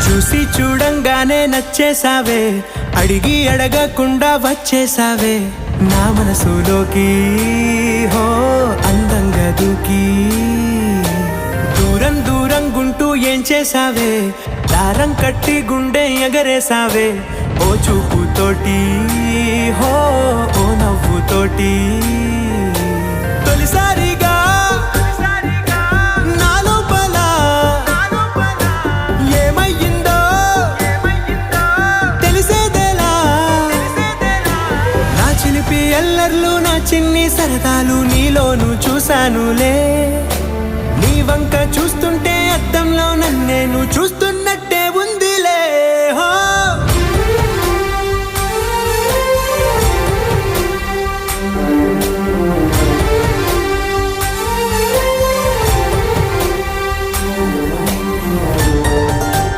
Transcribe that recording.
చూసి చూడంగానే నచ్చేసావే, అడిగి అడగకుండా వచ్చేసావే నా మనసులోకి. హో అందంగా దూకి దూరం దూరం గుంటూ ఏం చేసావే, దారం కట్టి గుండె ఎగరేసావే ఓ చూపుతోటి. హో ఓ నవ్వుతోటి తొలిసారిగా నా లోపల ఏమయ్యిందో తెలిసేదేలా. నా చిలిపి ఎల్లర్లు నా చిన్ని సరదాలు నీలోను చూశానులే. నీ వంక చూస్తుంటే అద్దంలో నన్నేను చూస్తూ